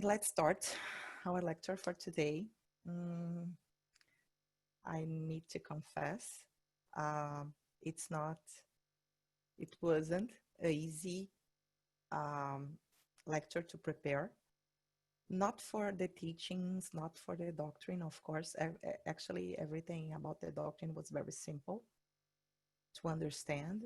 Let's start our lecture for today. Mm, I need to confess, it's not, it wasn't an easy um, lecture to prepare. Not for the teachings, not for the doctrine, of course. Actually, everything about the doctrine was very simple to understand,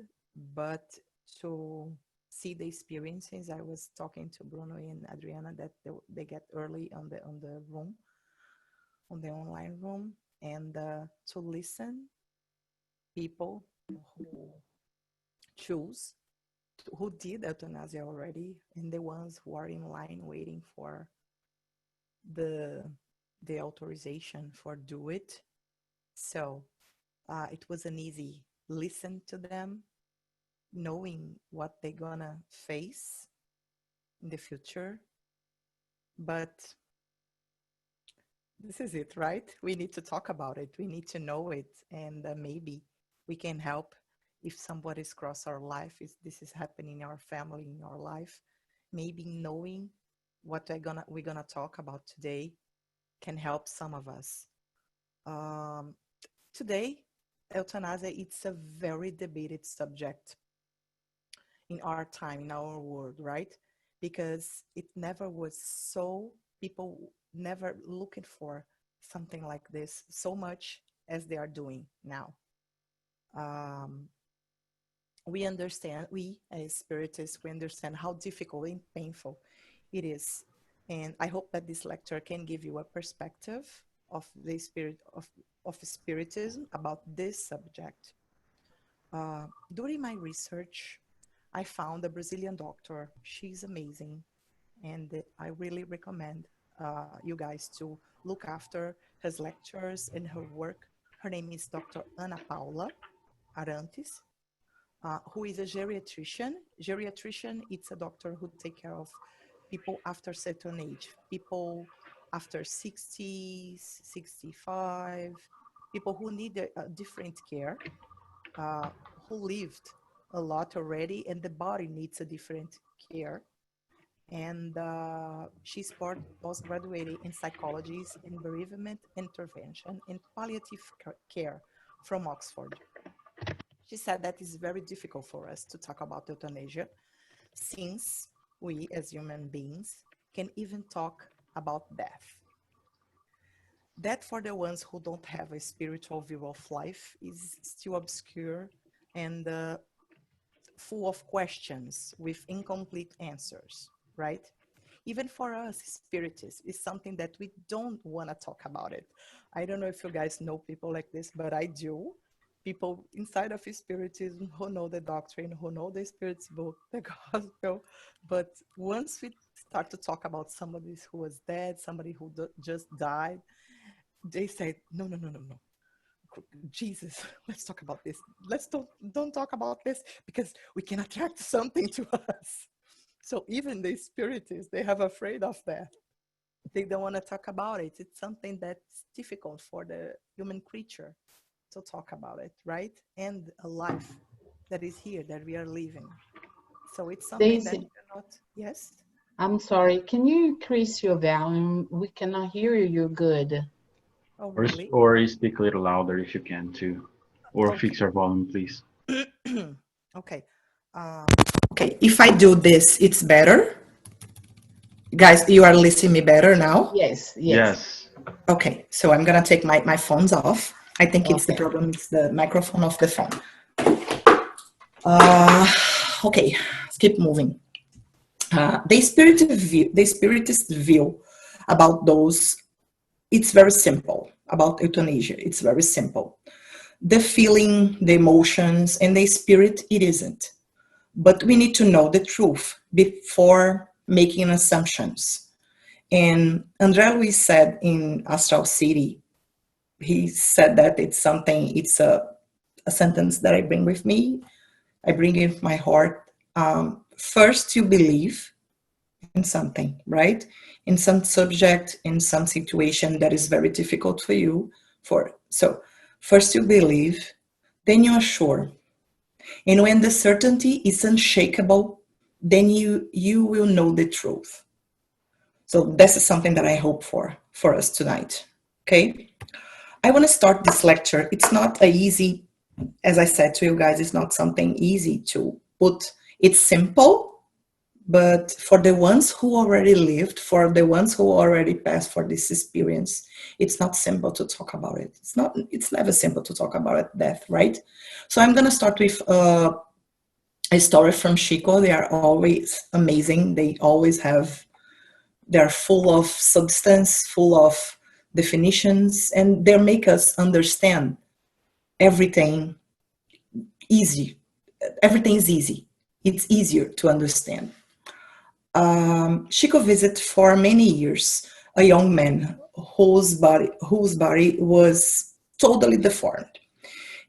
but to see the experiences. I was talking to Bruno and Adriana that they get early on the room, on the online room, and to listen people who choose, who did euthanasia already, and the ones who are in line waiting for the the authorization for do it. So it was an easy listen to them, knowing what they're gonna face in the future. But this is it, right? We need to talk about it. We need to know it, and maybe we can help if somebody's crossed our life. If this is happening in our family, in our life, maybe knowing what we're gonna talk about today can help some of us. Um, Today, euthanasia, it's a very debated subject in our time, in our world, right? Because it never was so, people never looking for something like this so much as they are doing now. Um, we understand, we as spiritists, we understand how difficult and painful it is. And I hope that this lecture can give you a perspective of the of spiritism about this subject. During my research, I found a Brazilian doctor. She's amazing, and I really recommend you guys to look after his lectures and her work. Her name is Dr. Ana Paula Arantes, who is a geriatrician. Geriatrician, it's a doctor who take care of people after certain age, people after 60, 65, people who need a different care, uh, who lived a lot already, and the body needs a different care. And she's postgraduated in psychologies in bereavement intervention and palliative care from Oxford. She said that it's very difficult for us to talk about euthanasia since we as human beings can even talk about death. That for the ones who don't have a spiritual view of life is still obscure and full of questions with incomplete answers, right? Even for us, spiritists is something that we don't want to talk about it. I don't know if you guys know people like this, but I do. People inside of spiritism who know the doctrine, who know the spirit's book, the gospel. But once we start to talk about somebody who was dead, somebody who just died, they say, no, no, no, no, no. Jesus, let's talk about this. Let's don't talk about this because we can attract something to us. So even the spiritists, they have afraid of that. They don't want to talk about it. It's something that's difficult for the human creature to talk about it, right? And a life that is here that we are living. So it's something that Daisy, you're not. Yes. I'm sorry. Can you increase your volume? We cannot hear you good. Oh, Or, really? or you speak a little louder if you can too. Or Okay. fix your volume, please. Okay. Um, okay. If I do this, it's better. Guys, you are listening me better now? Yes, yes. Yes. Okay, so I'm gonna take my phones off. I think it's the Okay. problem, it's the microphone of the phone. Uh, okay, let's keep moving. The spiritist view about those, it's very simple. About euthanasia, it's very simple. The feeling, the emotions, and the spirit, it isn't. But we need to know the truth before making assumptions. And André Luiz said in Astral City, he said that it's a sentence that I bring with me. I bring it with my heart. First, you believe in something, right? In some subject, in some situation that is very difficult for you. So first you believe, then you are sure. And when the certainty is unshakable, then you will know the truth. So this is something that I hope for us tonight. Okay, I want to start this lecture. It's not a easy, as I said to you guys, it's not something easy to put. It's simple, but for the ones who already lived, for the ones who already passed for this experience, it's not simple to talk about it. It's never simple to talk about death, right? So I'm going to start with a story from Chico. They are always amazing. They're full of substance, full of definitions, and they make us understand everything easy. Everything is easy. It's easier to understand. Chico visited for many years a young man whose body was totally deformed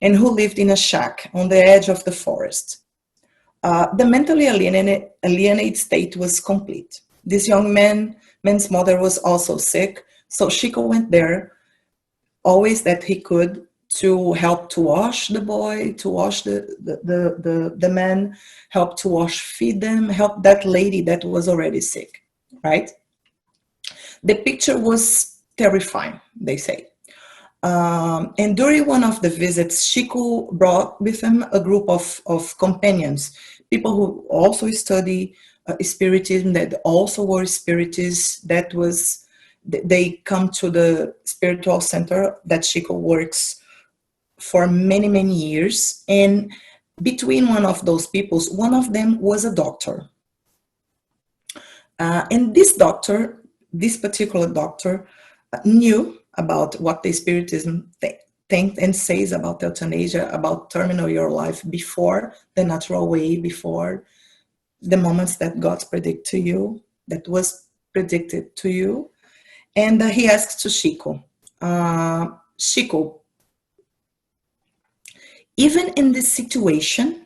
and who lived in a shack on the edge of the forest. The mentally alienated state was complete. This young man's mother was also sick, so Chico went there always that he could to help to wash the boy, to wash the man, help to feed them, help that lady that was already sick, right? The picture was terrifying, they say. And during one of the visits, Chico brought with him a group of companions, people who also study Spiritism, that also were Spiritists. They come to the spiritual center that Chico works for many, many years. And between one of those peoples, one of them was a doctor. And this particular doctor, knew about what the Spiritism thinks and says about euthanasia, about terminal your life before the natural way, before the moments that God's predict to you, that was predicted to you. And he asked to Chico, Chico, even in this situation,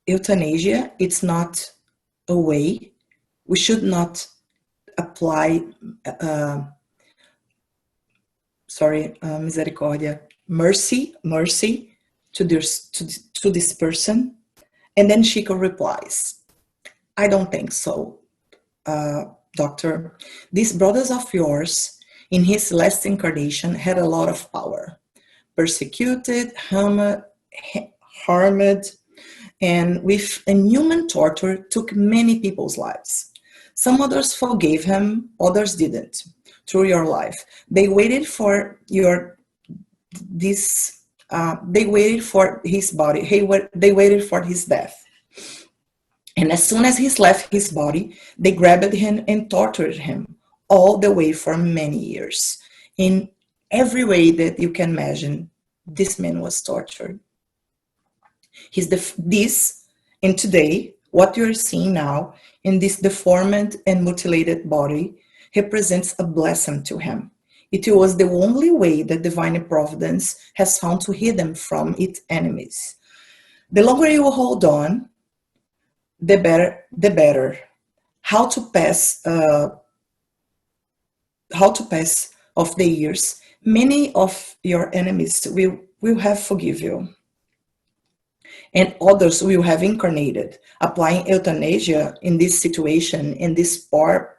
euthanasia, it's not a way. We should not apply, misericordia, mercy to this person. And then Chico replies, I don't think so, doctor. These brothers of yours, in his last incarnation, had a lot of power. Persecuted, harmed, and with inhuman torture took many people's lives. Some others forgave him, others didn't. Through your life, they waited for they waited for his body. They waited for his death. And as soon as he left his body, they grabbed him and tortured him all the way for many years. In every way that you can imagine, this man was tortured. And today, what you're seeing now in this deformed and mutilated body represents a blessing to him. It was the only way that divine providence has found to heal them from its enemies. The longer you hold on, the better. How to pass of the years, many of your enemies will have forgive you. And others will have incarnated. Applying euthanasia in this situation, in this poor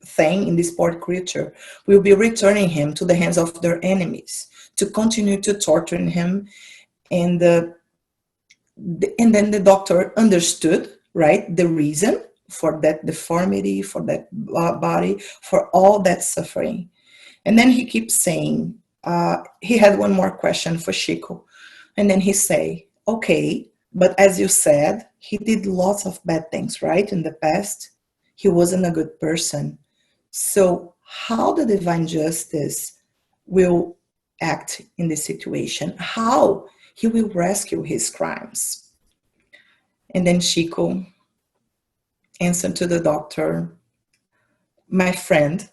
thing, in this poor creature, will be returning him to the hands of their enemies to continue to torture him. And then the doctor understood, right, the reason for that deformity, for that body, for all that suffering. And then he keeps saying, he had one more question for Chico. And then he say, okay, but as you said, he did lots of bad things, right? In the past, he wasn't a good person. So how the divine justice will act in this situation? How he will rescue his crimes? And then Chico answered to the doctor, my friend,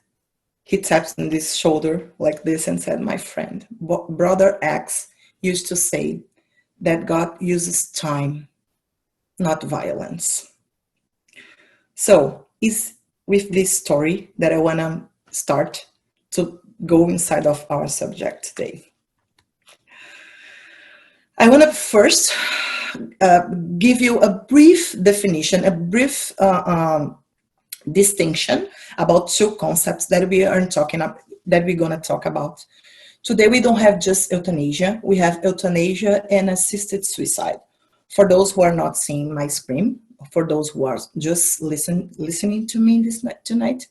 he taps on his shoulder like this and said, my friend, Brother X used to say that God uses time, not violence. So it's with this story that I want to start to go inside of our subject today. I want to first give you a brief definition, a brief distinction about two concepts that we are talking about, that we're going to talk about. Today, we don't have just euthanasia. We have euthanasia and assisted suicide. For those who are not seeing my screen, for those who are just listening to me tonight,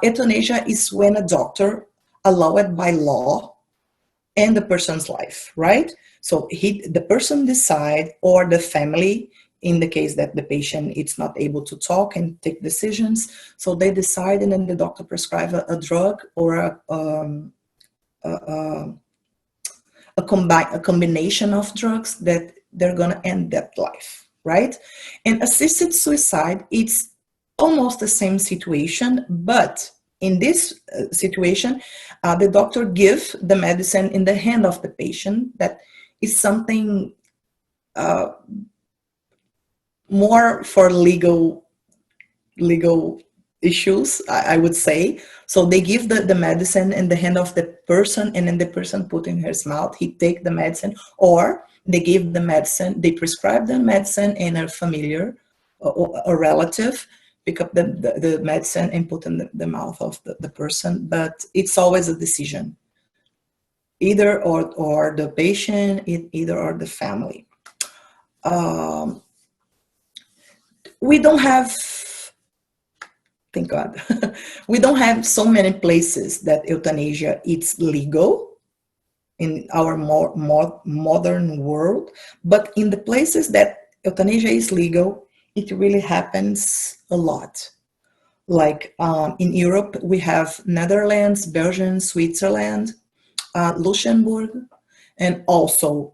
euthanasia is when a doctor allowed by law end the person's life, right? So the person decide, or the family, in the case that the patient is not able to talk and take decisions, so they decide, and then the doctor prescribe a drug or a combination of drugs that they're going to end that life, right? And assisted suicide, it's almost the same situation, but in this situation, the doctor gives the medicine in the hand of the patient. That is something more for legal issues, I would say. So they give the medicine in the hand of the person, and then the person put in his mouth, he take the medicine, or they give the medicine, they prescribe the medicine, and a familiar or a relative pick up the medicine and put in the mouth of the person. But it's always a decision, either or the patient, either or the family. We don't have, thank God, we don't have so many places that euthanasia is legal in our more modern world, but in the places that euthanasia is legal, it really happens a lot. Like in Europe, we have Netherlands, Belgium, Switzerland, Luxembourg, and also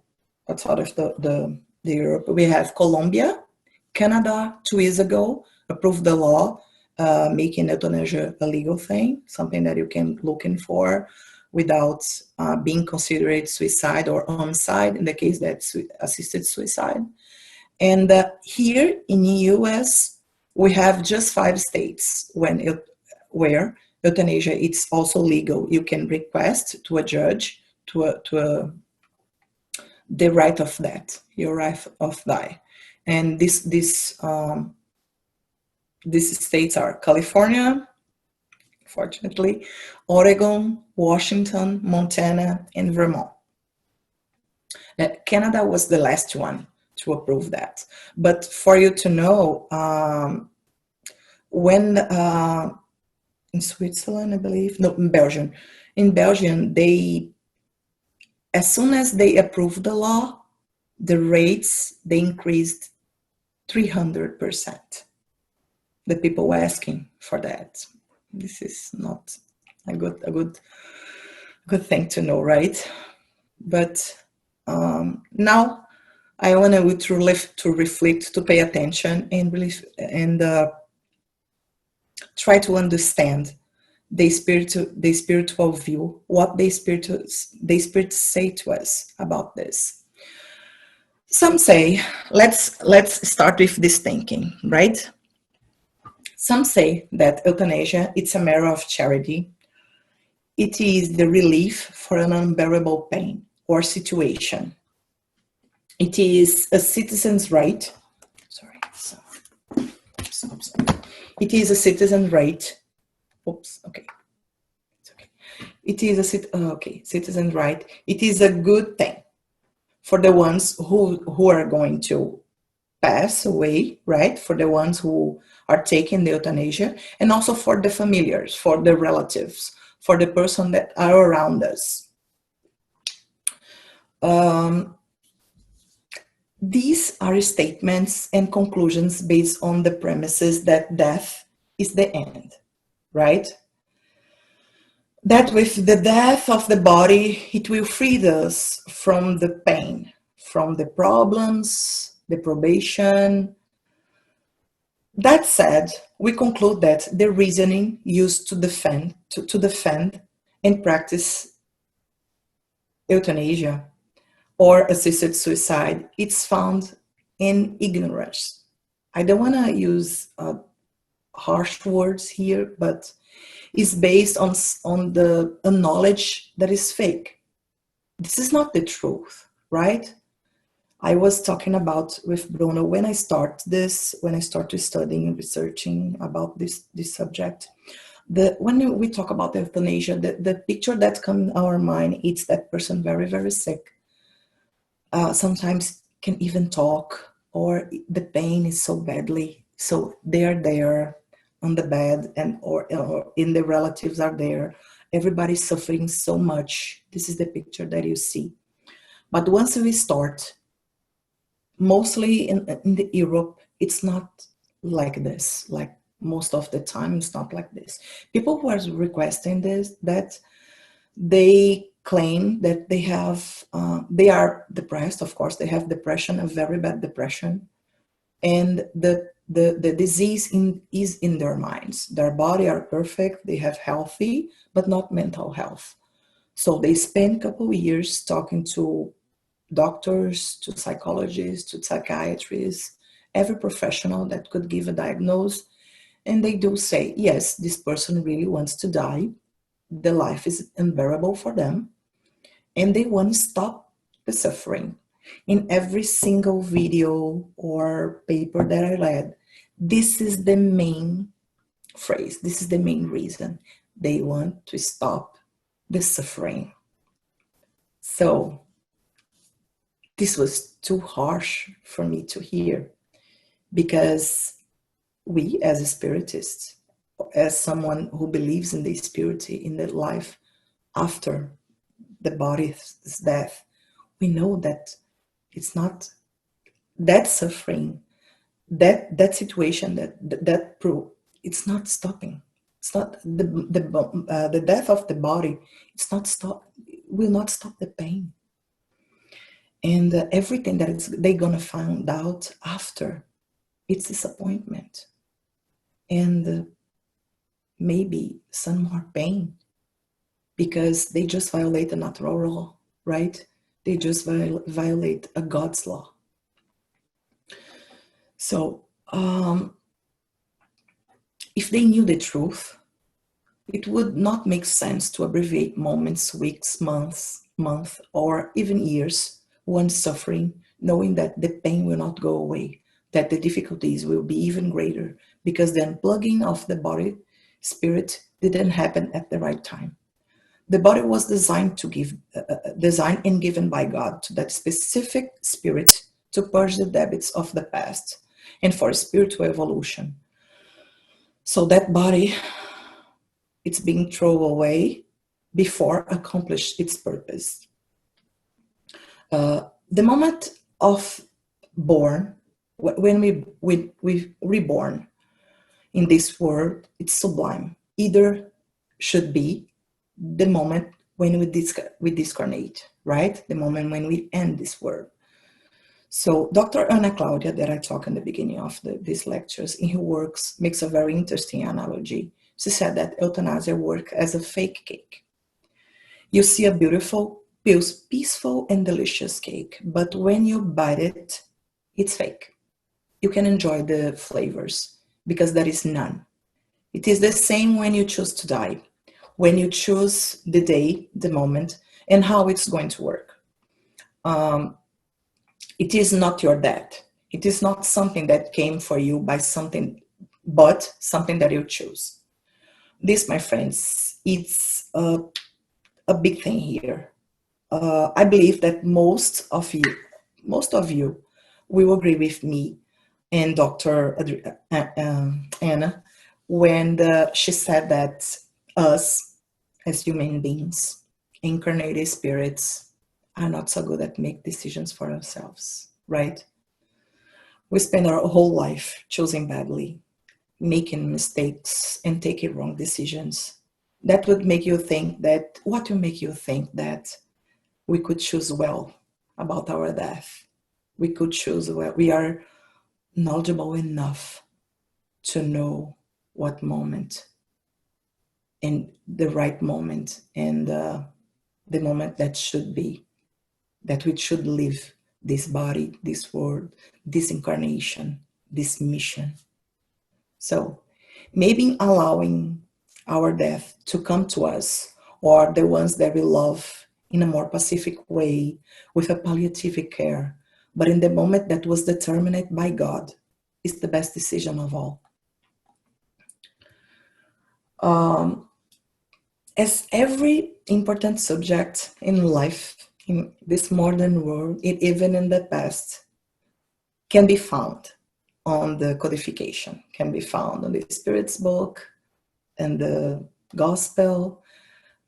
outside of the Europe, we have Colombia. Canada 2 years ago approved the law making euthanasia a legal thing, something that you can look in for without being considered suicide or homicide in the case that's assisted suicide. And here in the US, we have just 5 states where euthanasia is also legal. You can request to a judge the right of death, your right of die. And these states are California, fortunately, Oregon, Washington, Montana, and Vermont. Canada was the last one to approve that. But for you to know, when in Switzerland, I believe, no, in Belgium, as soon as they approved the law, the rates, they increased 300%. The people were asking for that. This is not a good thing to know, right? But now I want you to reflect, to pay attention, and try to understand the spiritual view, what the spirits say to us about this. Some say, let's start with this thinking, right? Some say that euthanasia, it's a matter of charity. It is the relief for an unbearable pain or situation. It is a citizen's right. It is a citizen's right. Oops, okay. It's okay. It is a citizen's right. It is a good thing for the ones who are going to pass away, right? For the ones who are taking the euthanasia, and also for the familiars, for the relatives, for the person that are around us. These are statements and conclusions based on the premises that death is the end, right? That with the death of the body, it will free us from the pain, from the problems, the probation. That said, we conclude that the reasoning used to defend and practice euthanasia or assisted suicide, it's found in ignorance. I don't want to use harsh words here, but is based on a knowledge that is fake. This is not the truth, right? I was talking about with Bruno when I started studying and researching about this subject. When we talk about euthanasia, the picture that comes in our mind, it's that person very, very sick. Sometimes can even talk, or the pain is so badly. So they are there on the bed, and or in the relatives are there. Everybody's suffering so much. This is the picture that you see. But once we start, mostly in the Europe, it's not like this. Like most of the time, it's not like this. People who are requesting this, that they claim that they are depressed. Of course, they have depression, a very bad depression, and the disease is in their minds. Their body are perfect. They have healthy, but not mental health. So they spend a couple of years talking to doctors, to psychologists, to psychiatrists, every professional that could give a diagnosis. And they do say, yes, this person really wants to die. The life is unbearable for them. And they want to stop the suffering. In every single video or paper that I read, this is the main phrase. This is the main reason. They want to stop the suffering. So this was too harsh for me to hear, because we as spiritists, as someone who believes in the spirit, in the life after the body's death, we know that it's not that suffering, that situation, that proof, it's not stopping. It's not the death of the body. It's not stop. Will not stop the pain. And everything that they're gonna find out after, it's disappointment, and maybe some more pain, because they just violate a natural law, right? They just violate a God's law. So if they knew the truth, it would not make sense to abbreviate moments, weeks, months, or even years, one suffering, knowing that the pain will not go away, that the difficulties will be even greater, because the unplugging of the body spirit didn't happen at the right time. The body was designed designed and given by God to that specific spirit to purge the debits of the past and for spiritual evolution. So that body, it's being thrown away before accomplish its purpose. The moment of born, when we reborn in this world, it's sublime. Either should be the moment when we discarnate, right? The moment when we end this world. So Dr. Ana Claudia, that I talked in the beginning of these lectures, in her works, makes a very interesting analogy. She said that euthanasia works as a fake cake. You see a beautiful, peaceful and delicious cake, but when you bite it, it's fake. You can enjoy the flavors because there is none. It is the same when you choose to die, when you choose the day, the moment, and how it's going to work. It is not your death. It is not something that came for you by something, but something that you choose. This, my friends, it's a big thing here. I believe that most of you will agree with me and Dr. Anna when she said that us as human beings, incarnated spirits, are not so good at make decisions for ourselves, right? We spend our whole life choosing badly, making mistakes and taking wrong decisions. That would make you think that, what will make you think that we could choose well about our death? We could choose well. We are knowledgeable enough to know what moment and the right moment and the moment that should be, that we should live this body, this world, this incarnation, this mission. So maybe allowing our death to come to us, or the ones that we love, in a more pacific way, with a palliative care, but in the moment that was determined by God, it's the best decision of all. As every important subject in life, in this modern world, even in the past, can be found on the codification, can be found on the Spirit's book and the Gospel.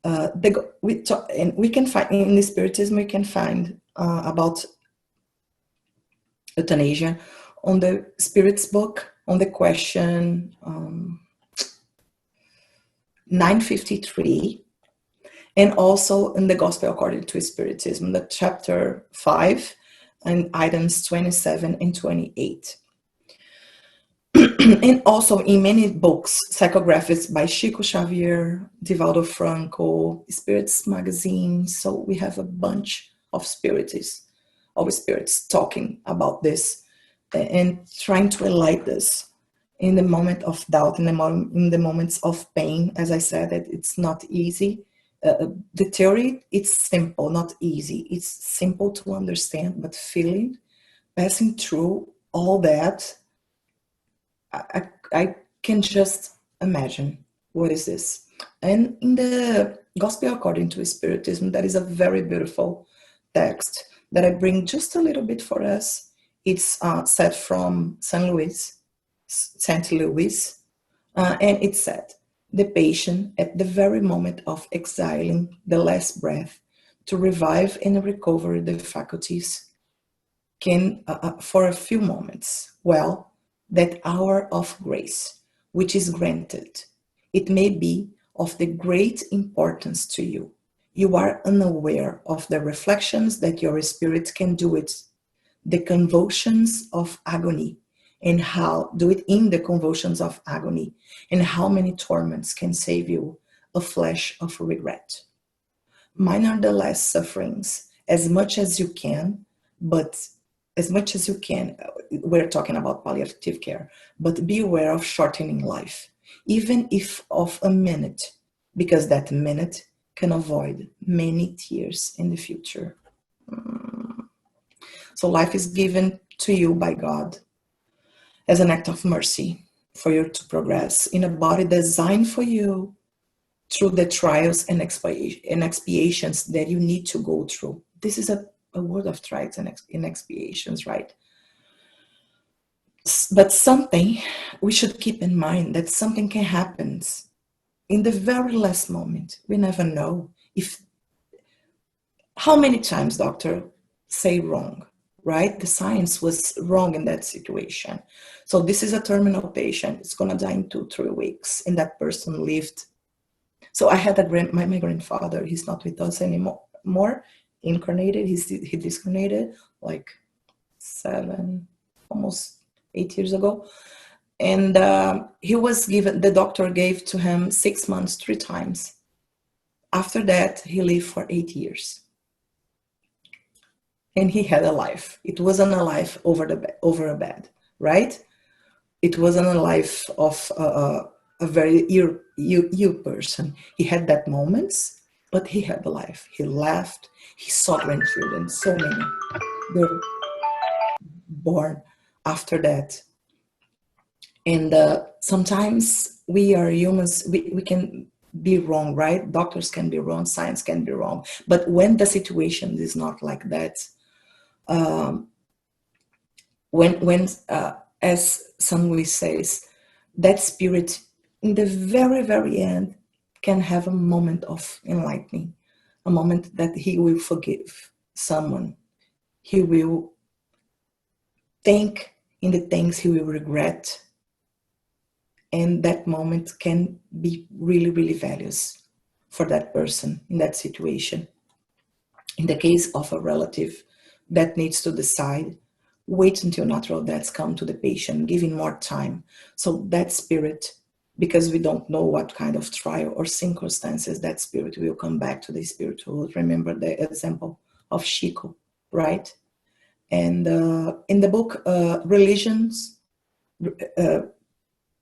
We can find in the Spiritism, we can find about euthanasia on the Spirit's book, on the question 953, and also in the Gospel according to Spiritism, the chapter 5 and items 27 and 28. And also in many books, psychographies by Chico Xavier, Divaldo Franco, Spirits magazine. So we have a bunch of spirits talking about this and trying to enlighten us in the moment of doubt, in the moments of pain. As I said, that it's not easy. The theory, it's simple, not easy. It's simple to understand, but feeling, passing through all that, I can just imagine what is this. And in the Gospel according to Spiritism, that is a very beautiful text that I bring just a little bit for us. It's said from St. Louis, and it said, the patient at the very moment of exhaling the last breath to revive and recover the faculties can, for a few moments, that hour of grace, which is granted, it may be of the great importance to you. You are unaware of the reflections that your spirit can do it, the convulsions of agony, and how do it in the convulsions of agony, and how many torments can save you a flash of regret. Mine are the last sufferings, as much as you can, but as much as you can, we're talking about palliative care, but be aware of shortening life, even if of a minute, because that minute can avoid many tears in the future. So life is given to you by God as an act of mercy for you to progress in a body designed for you through the trials and expiations that you need to go through. This is a word of trials and expiations, right? But something, we should keep in mind that something can happen in the very last moment. We never know. How many times doctor say wrong, right? The science was wrong in that situation. So this is a terminal patient. It's going to die in 2-3 weeks. And that person lived. So I had my grandfather. He's not with us anymore. Incarnated. He discarnated like 7, almost 8 years ago. And he was given, the doctor gave to him 6 months, 3 times. After that, he lived for 8 years. And he had a life. It wasn't a life over a bed, right? It wasn't a life of a very ill person. He had that moments, but he had a life. He laughed. He saw grandchildren, so many. They're born after that. And sometimes we are humans, we can be wrong, right? Doctors can be wrong, science can be wrong. But when the situation is not like that, when as St. Louis says, that spirit in the very, very end can have a moment of enlightening, a moment that he will forgive someone. He will think in the things he will regret. And that moment can be really, really valuable for that person in that situation. In the case of a relative that needs to decide, wait until natural deaths come to the patient, giving more time. So that spirit, because we don't know what kind of trial or circumstances, that spirit will come back to the spiritual world. Remember the example of Chico, right? And in the book,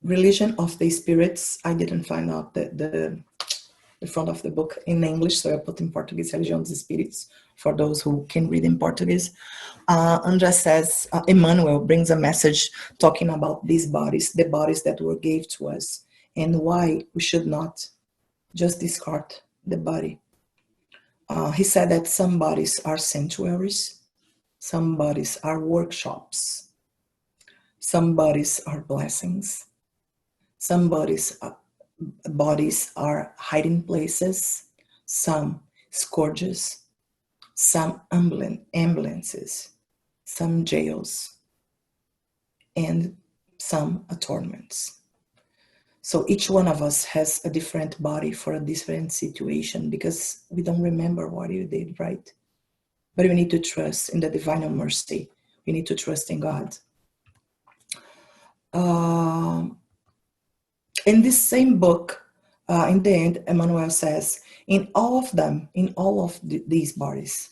Religion of the Spirits, I didn't find out the the front of the book in English, so I put in Portuguese, Religião dos Espíritos, for those who can read in Portuguese. Andrea says, Emmanuel brings a message talking about these bodies, the bodies that were gave to us, and why we should not just discard the body. He said that some bodies are sanctuaries, some bodies are workshops, some bodies are blessings, some bodies are hiding places, some scourges, some ambulances, some jails, and some torments. So each one of us has a different body for a different situation because we don't remember what you did, right? But we need to trust in the divine mercy. We need to trust in God. In this same book, in the end, Emmanuel says, in all of them, in all of these bodies,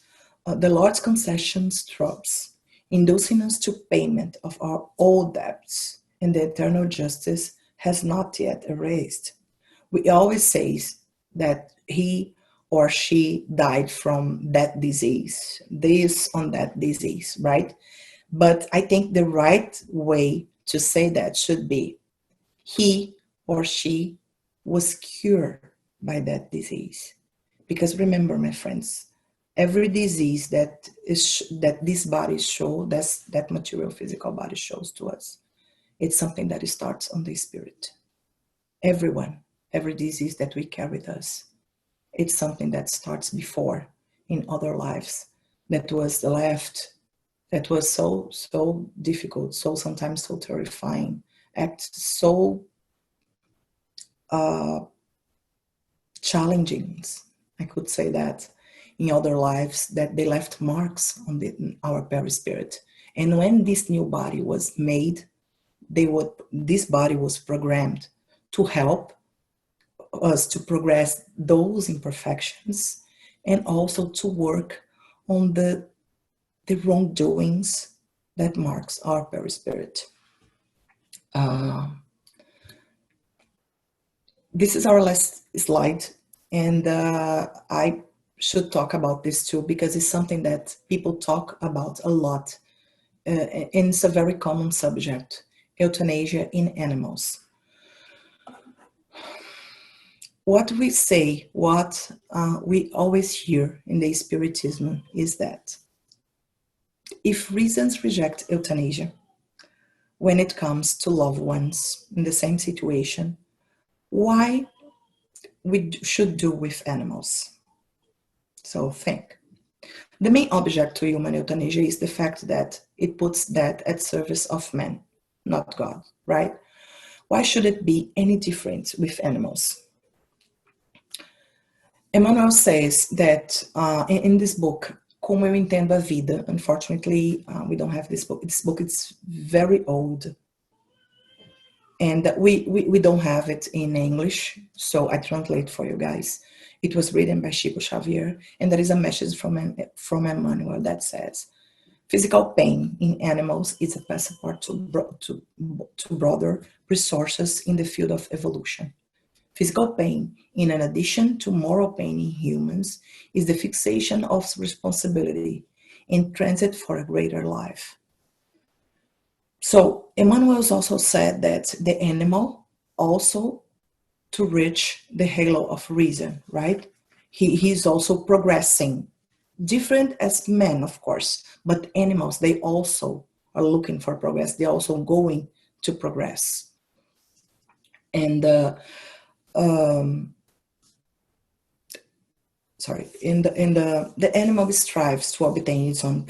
the Lord's concessions drops, inducing us to payment of our old debts, and the eternal justice has not yet erased. We always say that he or she died from that disease, this on that disease, right? But I think the right way to say that should be he or she was cured by that disease. Because remember, my friends, every disease that this body shows, that material physical body shows to us, it's something that starts on the spirit. Every disease that we carry with us, it's something that starts before in other lives that was left, that was so difficult, so sometimes so terrifying, act so challenging, I could say that, in other lives, that they left marks on our perispirit. And when this new body was made, this body was programmed to help us to progress those imperfections and also to work on the wrongdoings that marks our perispirit. This is our last slide, and I should talk about this too because it's something that people talk about a lot, and it's a very common subject: euthanasia in animals. What we say, what we always hear in the Spiritism is that if reasons reject euthanasia when it comes to loved ones in the same situation, why we should do with animals? So think. The main object to human euthanasia is the fact that it puts that at service of man, not God, right? Why should it be any different with animals? Emmanuel says that in this book, Como Eu Entendo a Vida, unfortunately, we don't have this book. This book is very old. And we don't have it in English, so I translate for you guys. It was written by Chico Xavier, and there is a message from Emmanuel that says, physical pain in animals is a passport to broader resources in the field of evolution. Physical pain, in addition to moral pain in humans, is the fixation of responsibility in transit for a greater life. So Emmanuel also said that the animal also to reach the halo of reason, right? He's also progressing, different as men, of course, but animals, they also are looking for progress. They're also going to progress. And the animal strives to obtain its own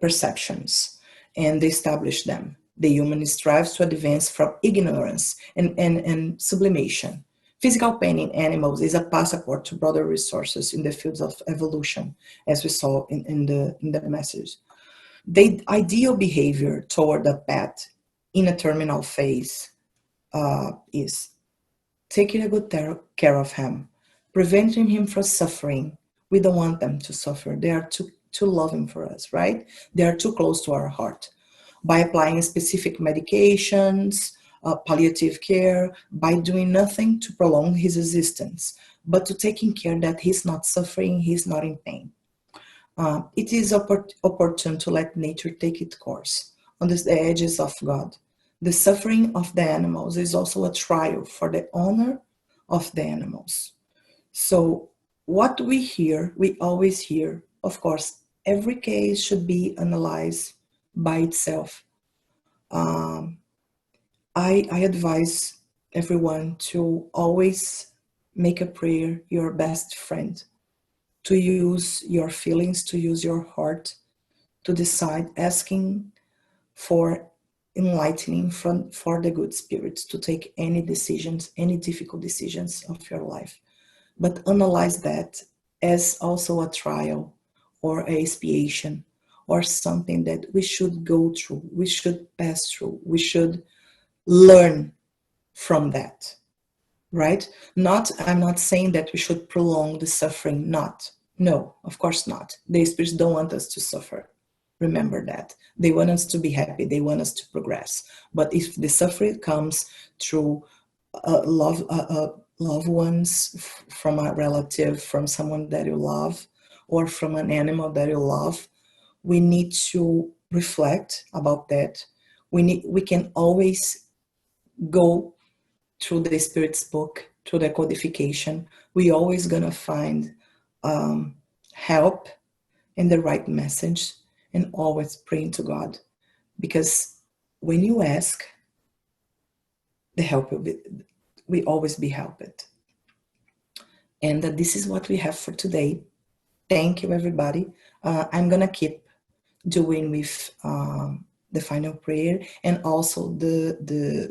perceptions and establish them. The human strives to advance from ignorance and sublimation. Physical pain in animals is a passport to broader resources in the fields of evolution, as we saw in the message. The ideal behavior toward a pet in a terminal phase is taking a good care of him, preventing him from suffering. We don't want them to suffer. They are too loving for us, right? They are too close to our heart. By applying specific medications, palliative care, by doing nothing to prolong his existence, but to taking care that he's not suffering, he's not in pain. It is opportune to let nature take its course on the edges of God. The suffering of the animals is also a trial for the honor of the animals. So what we hear, we always hear. Of course, every case should be analyzed by itself. I advise everyone to always make a prayer your best friend, to use your feelings, to use your heart, to decide, asking for enlightening for the good spirits to take any decisions, any difficult decisions of your life. But analyze that as also a trial or a expiation or something that we should go through, we should pass through, we should learn from that, right? I'm not saying that we should prolong the suffering, no, of course not. The spirits don't want us to suffer. Remember that. They want us to be happy, they want us to progress. But if the suffering comes through loved ones, from a relative, from someone that you love, or from an animal that you love, we need to reflect about that. We can always go through the Spirit's book, through the codification. We always gonna find help and the right message, and always praying to God, because when you ask, the help will always be helped. And this is what we have for today. Thank you, everybody. I'm gonna keep doing with the final prayer, and also the